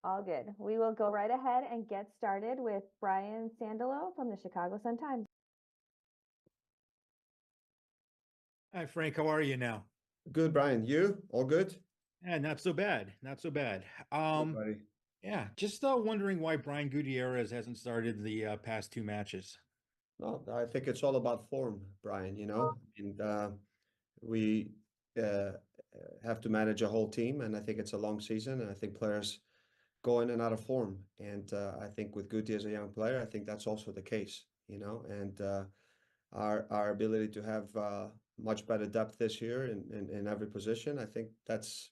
All good. We will go right ahead and get started with Brian Sandalo from the Chicago Sun-Times. Hi, Frank. How are you now? Good, Brian. You all good? Yeah, not so bad. Not so bad. Good, buddy. Yeah, just wondering why Brian Gutierrez hasn't started the past two matches. No, I think it's all about form, Brian, and we uh, have to manage a whole team, and I think it's a long season, and I think players go in and out of form. And I think with Guti as a young player, I think that's also the case, and our ability to have much better depth this year in every position, I think that's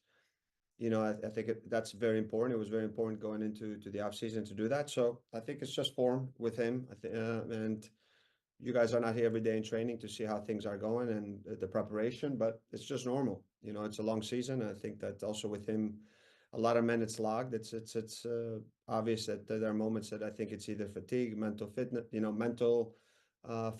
I think that's very important. It was very important going into the offseason to do that. So I think it's just form with him. And you guys are not here every day in training to see how things are going and the preparation, but it's just normal. It's a long season. I think that also with him, a lot of minutes logged. It's obvious that there are moments that I think it's either fatigue, mental fitness, mental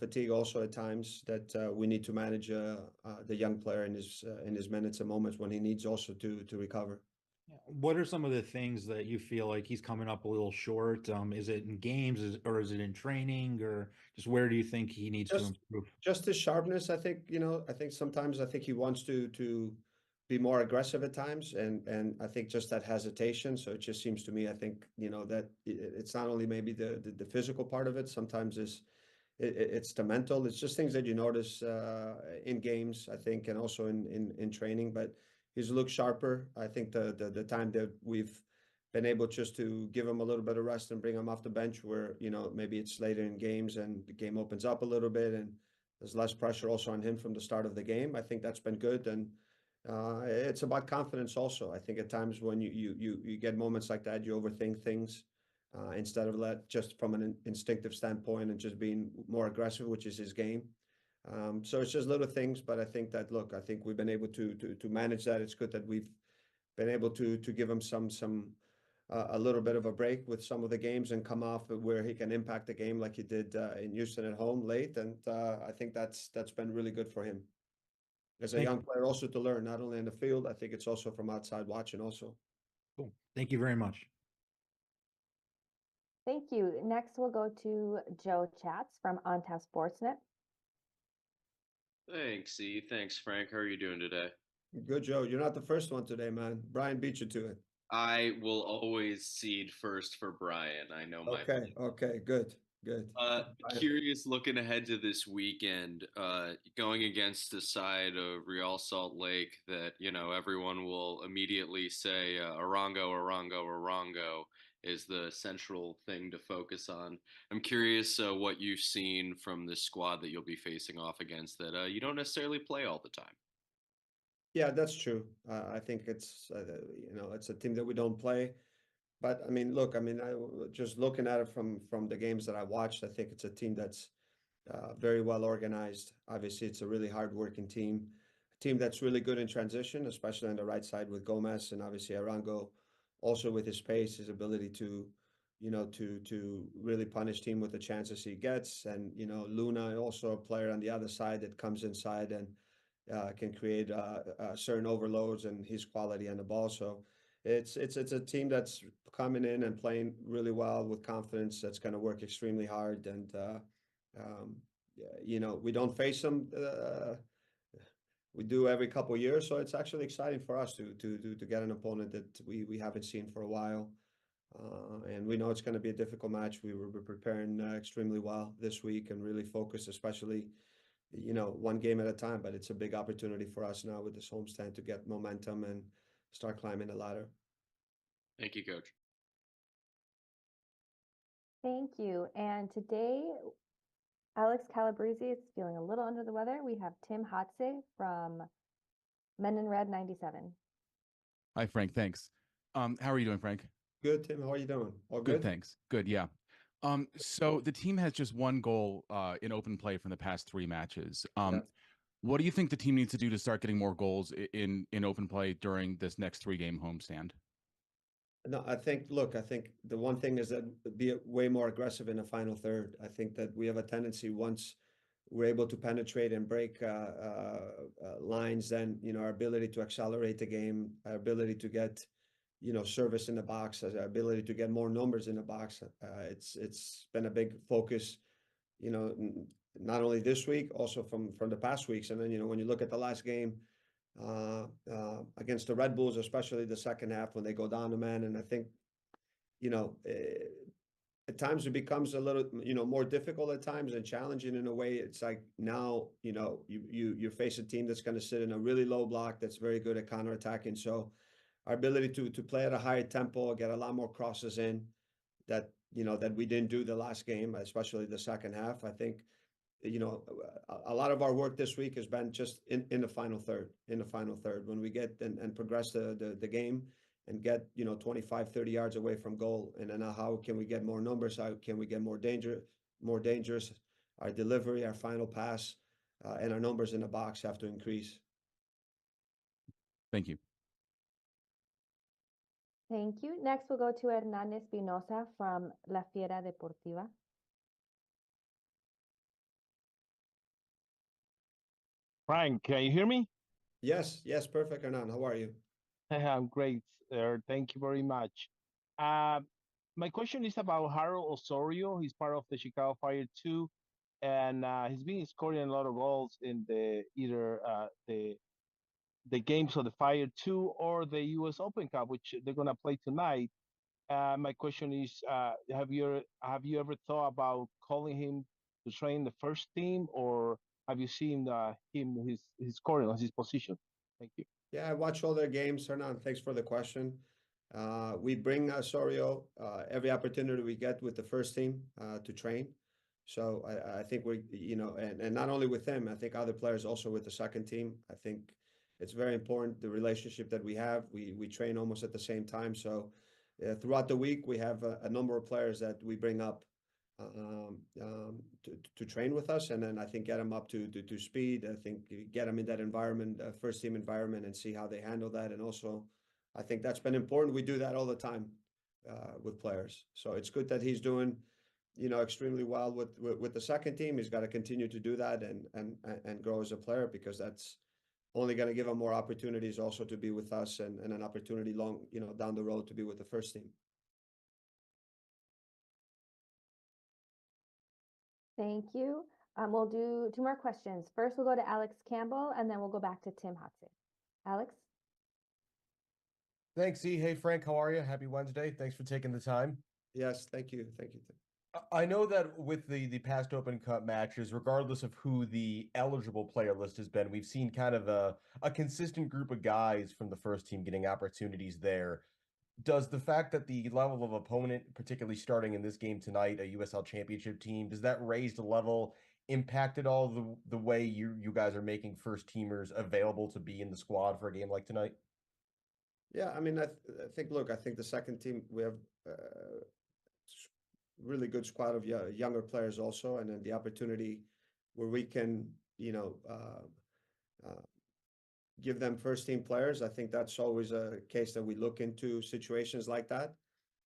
fatigue also at times that we need to manage the young player in his minutes and moments when he needs also to recover. Yeah. What are some of the things that you feel like he's coming up a little short? Is it in games, or is it in training, or just where do you think he needs to Just improve? just his sharpness, I think, I think sometimes I think he wants to be more aggressive at times and I think just that hesitation. So it just seems to me, I think, that it's not only maybe the physical part of it, sometimes it's the mental. It's just things that you notice in games, I think, and also in training. But he's looked sharper. I think the time that we've been able just to give him a little bit of rest and bring him off the bench, where maybe it's later in games and the game opens up a little bit and there's less pressure also on him from the start of the game. I think that's been good, and it's about confidence also. I think at times when you get moments like that, you overthink things instead of let just from an instinctive standpoint and just being more aggressive, which is his game. So it's just little things, but I think that look, I think we've been able to manage that. It's good that we've been able to give him some a little bit of a break with some of the games and come off where he can impact the game like he did in Houston at home late, and I think that's been really good for him as a Thank young you. player also to learn not only in the field. I think it's also from outside watching also. Cool. Thank you very much. Thank you. Next, we'll go to Joe Chats from OnTap Sportsnet. Thanks, E. Thanks, Frank. How are you doing today? Good, Joe. You're not the first one today, man. Brian beat you to it. I will always cede first for Brian. I know my Okay, good, good. curious looking ahead to this weekend, going against the side of Real Salt Lake that, everyone will immediately say Arango, Arango, Arango is the central thing to focus on. I'm curious what you've seen from this squad that you'll be facing off against that you don't necessarily play all the time. Yeah, that's true. I think it's it's a team that we don't play. But I mean, look, I mean, just looking at it from the games that I watched, I think it's a team that's very well organized. Obviously, it's a really hardworking team, a team that's really good in transition, especially on the right side with Gomez, and obviously Arango, also with his pace, his ability to, to really punish team with the chances he gets, and Luna also a player on the other side that comes inside and can create certain overloads and his quality on the ball. So it's a team that's coming in and playing really well with confidence. That's going to work extremely hard, and um, we don't face them. We do every couple of years, so it's actually exciting for us to get an opponent that we haven't seen for a while. And we know it's going to be a difficult match. We were preparing extremely well this week and really focused, especially one game at a time. But it's a big opportunity for us now with this homestand to get momentum and start climbing the ladder. Thank you, Coach. Thank you. And today, Alex Calabrese is feeling a little under the weather. We have Tim Hotze from Men in Red 97. Hi, Frank. Thanks. How are you doing, Frank? Good, Tim. How are you doing? All good? Good, thanks. Good, yeah. So the team has just one goal in open play from the past three matches. Yeah. What do you think the team needs to do to start getting more goals in open play during this next three-game homestand? No, I think the one thing is that be way more aggressive in the final third. I think that we have a tendency once we're able to penetrate and break lines, then our ability to accelerate the game, our ability to get service in the box, has the ability to get more numbers in the box. It's been a big focus, not only this week, also from the past weeks. And then, when you look at the last game against the Red Bulls, especially the second half when they go down to man, and I think, at times it becomes a little, more difficult at times and challenging in a way. It's like now, you face a team that's going to sit in a really low block that's very good at counterattacking. So our ability to play at a higher tempo, get a lot more crosses in that, that we didn't do the last game, especially the second half. I think, a lot of our work this week has been just in the final third, when we get and progress the game and get, 25, 30 yards away from goal. And then how can we get more numbers? How can we get more dangerous? Our delivery, our final pass, and our numbers in the box have to increase. Thank you. Thank you. Next, we'll go to Hernan Espinosa from La Fiera Deportiva. Frank, can you hear me? Yes, perfect, Hernan. How are you? I'm great, sir. Thank you very much. Uh, my question is about Harold Osorio. He's part of the Chicago Fire too, and he's been scoring a lot of goals in either the games of the Fire 2 or the U.S. Open Cup, which they're gonna play tonight. My question is, have you ever thought about calling him to train the first team, or have you seen his scoring on his position? Thank you. Yeah, I watch all their games, Hernan. Thanks for the question. We bring Sorio every opportunity we get with the first team to train. So I think we, and not only with him, I think other players also with the second team. I think it's very important, the relationship that we have. We train almost at the same time. So throughout the week, we have a number of players that we bring up to train with us, and then I think get them up to speed. I think get them in that environment, first team environment, and see how they handle that. And also, I think that's been important. We do that all the time with players. So it's good that he's doing, extremely well with the second team. He's got to continue to do that and grow as a player, because that's only going to give him more opportunities also to be with us, and an opportunity down the road to be with the first team. Thank you. We'll do 2 more questions. First, we'll go to Alex Campbell, and then we'll go back to Tim Hotze. Alex? Thanks, E. Hey, Frank, how are you? Happy Wednesday. Thanks for taking the time. Yes, thank you. Thank you. I know that with the past Open Cup matches, regardless of who the eligible player list has been, we've seen kind of a consistent group of guys from the first team getting opportunities there. Does the fact that the level of opponent, particularly starting in this game tonight, a USL Championship team, does that raised level impact at all the way you guys are making first teamers available to be in the squad for a game like tonight? Yeah, I mean, I think, look, I think the second team, we have really good squad of younger players also, and then the opportunity where we can, give them first team players. I think that's always a case that we look into situations like that.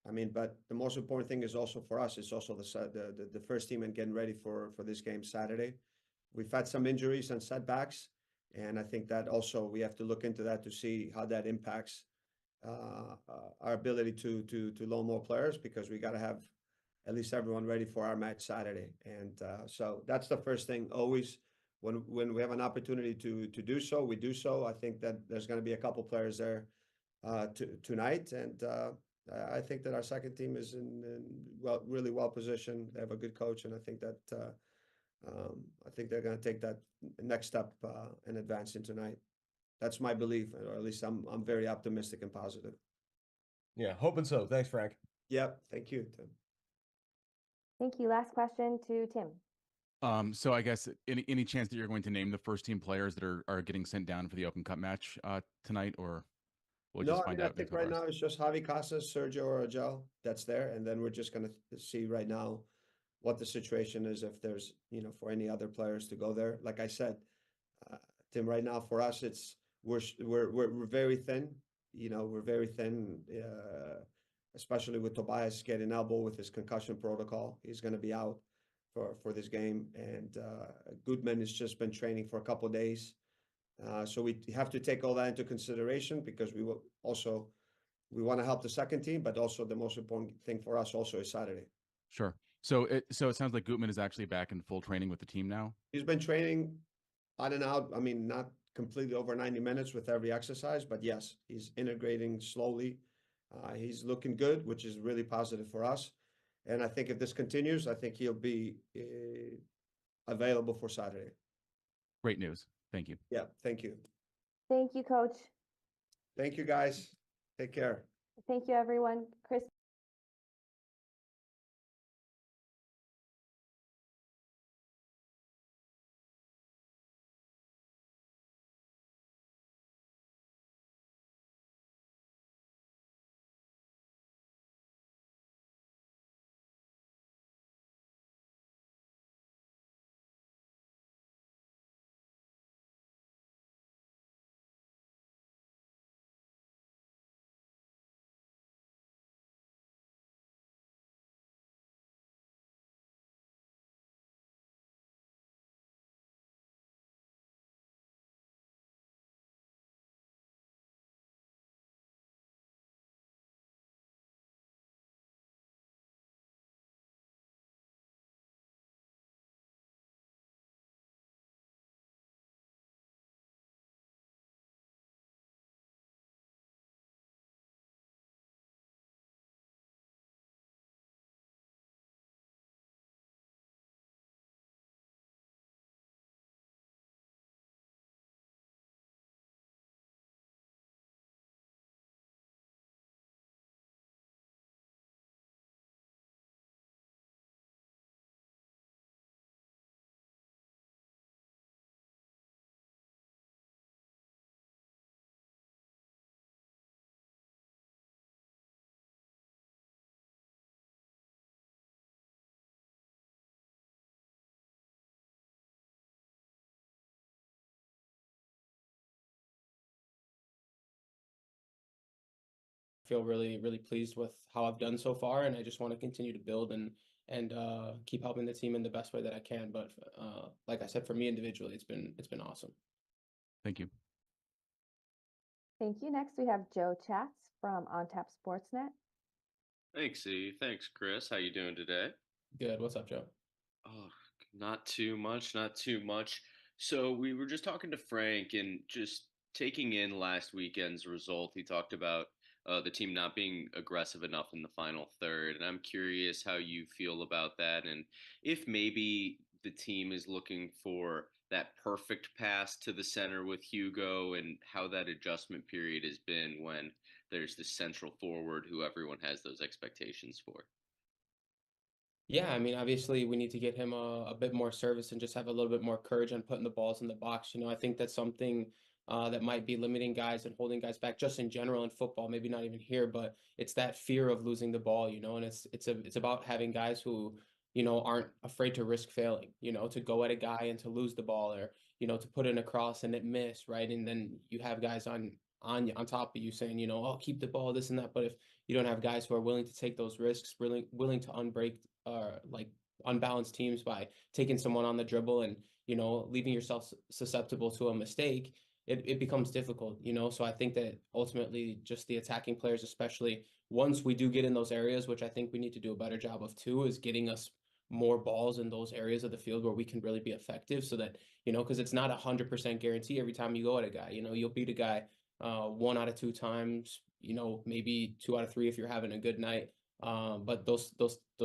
I mean, but the most important thing is also for us, it's also the first team and getting ready for this game Saturday. We've had some injuries and setbacks, and I think that also we have to look into that to see how that impacts our ability to loan more players, because we got to have at least everyone ready for our match Saturday. And so that's the first thing always. When we have an opportunity to do so, we do so. I think that there's going to be a couple players there tonight, and I think that our second team is really well positioned. They have a good coach, and I think that I think they're going to take that next step and advance in tonight. That's my belief, or at least I'm very optimistic and positive. Yeah, hoping so. Thanks, Frank. Yep, thank you, Tim. Thank you. Last question to Tim. So I guess any chance that you're going to name the first team players that are getting sent down for the Open Cup match tonight, or we'll just find out? I think right now it's just Javi Casas, Sergio Oragel that's there, and then we're just going to see right now what the situation is, if there's for any other players to go there. Like I said, Tim, right now for us we're very thin. We're very thin, especially with Tobias getting elbow with his concussion protocol. He's going to be out for this game, and Goodman has just been training for a couple of days. So we have to take all that into consideration, because we will also we want to help the second team, but also the most important thing for us also is Saturday. Sure. So it sounds like Gutman is actually back in full training with the team now. He's been training on and out. I mean, not completely over 90 minutes with every exercise, but yes, he's integrating slowly. He's looking good, which is really positive for us. And I think if this continues, I think he'll be available for Saturday. Great news. Thank you. Yeah, thank you. Thank you, Coach. Thank you, guys. Take care. Thank you, everyone. Chris. Feel really pleased with how I've done so far, and I just want to continue to build and keep helping the team in the best way that I can. But like I said, for me individually, it's been awesome. Thank you. Thank you. Next, we have Joe Chats from On Tap Sportsnet. Thanks, E. Thanks, Chris. How you doing today? Good. What's up, Joe? Oh, not too much, not too much. So we were just talking to Frank and just taking in last weekend's result. He talked about the team not being aggressive enough in the final third, and I'm curious how you feel about that, and if maybe the team is looking for that perfect pass to the center with Hugo, and how that adjustment period has been when there's the central forward who everyone has those expectations for. Yeah, I mean, obviously we need to get him a bit more service and just have a little bit more courage on putting the balls in the box. I think that's something that might be limiting guys and holding guys back just in general in football, maybe not even here, but it's that fear of losing the ball, and it's about having guys who, aren't afraid to risk failing, to go at a guy and to lose the ball, or, to put in a cross and it miss, right? And then you have guys on top of you saying, oh, keep the ball, this and that. But if you don't have guys who are willing to take those risks, really willing to like unbalanced teams by taking someone on the dribble and leaving yourself susceptible to a mistake, it becomes difficult. So I think that ultimately just the attacking players, especially once we do get in those areas, which I think we need to do a better job of too, is getting us more balls in those areas of the field where we can really be effective, so that because it's not 100% guarantee every time you go at a guy. You'll beat a guy 1 out of 2 times, maybe 2 out of 3 if you're having a good night. But those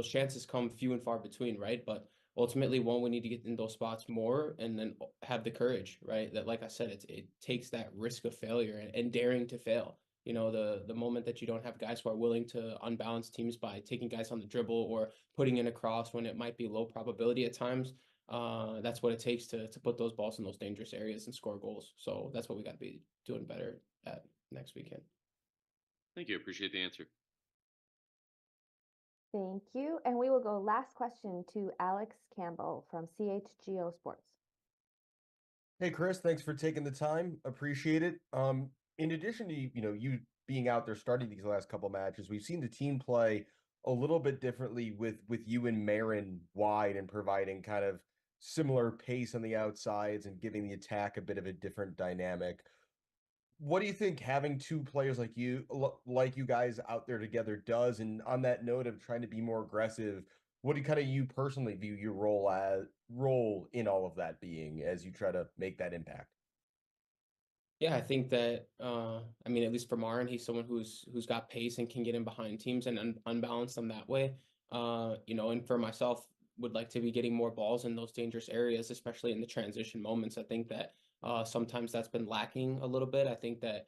chances come few and far between, right? But ultimately, we need to get in those spots more, and then have the courage, right? That, like I said, it takes that risk of failure and daring to fail. The moment that you don't have guys who are willing to unbalance teams by taking guys on the dribble or putting in a cross when it might be low probability at times, that's what it takes to put those balls in those dangerous areas and score goals. So that's what we got to be doing better at next weekend. Thank you. Appreciate the answer. Thank you. And we will go last question to Alex Campbell from CHGO Sports. Hey, Chris, thanks for taking the time. Appreciate it. In addition to, you being out there starting these last couple matches, we've seen the team play a little bit differently with you and Marin wide and providing kind of similar pace on the outsides and giving the attack a bit of a different dynamic. what do you think having two players like you guys out there together does? And on that note of trying to be more aggressive, what do you personally view your role in all of that being as you try to make that impact? Yeah, I think that I mean, at least for Marin, he's someone who's got pace and can get in behind teams and unbalance them that way. You know, and for myself, would like to be getting more balls in those dangerous areas, especially in the transition moments. I think that sometimes that's been lacking a little bit. I think that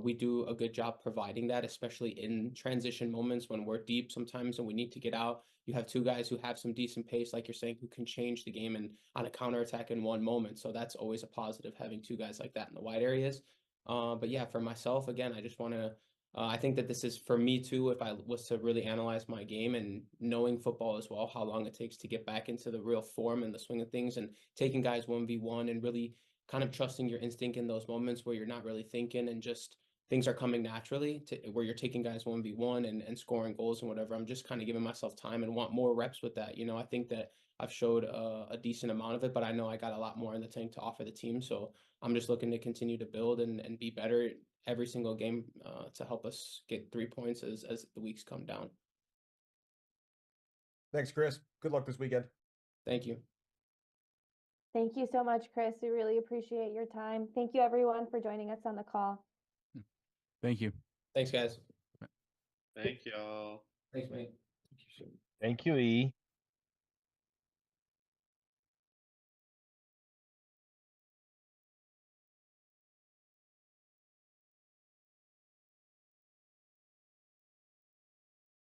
we do a good job providing that, especially in transition moments when we're deep sometimes and we need to get out. You have two guys who have some decent pace, like you're saying, who can change the game and on a counterattack in one moment. So that's always a positive, having two guys like that in the wide areas. But yeah, for myself, again, I just want to. I think that this is for me too. If I was to really analyze my game and knowing football as well, how long it takes to get back into the real form and the swing of things, and taking guys 1v1 and really kind of trusting your instinct in those moments where you're not really thinking and just things are coming naturally to where you're taking guys 1v1 and scoring goals and whatever. I'm just kind of giving myself time and want more reps with that. You know, I think that I've showed a decent amount of it, but I know I got a lot more in the tank to offer the team. So I'm just looking to continue to build and be better every single game to help us get 3 points as the weeks come down. Thanks, Chris. Good luck this weekend. Thank you. Thank you so much, Chris. We really appreciate your time. Thank you, everyone, for joining us on the call. Thank you. Thanks, guys. Thank y'all. Thanks, mate. Thank you, E.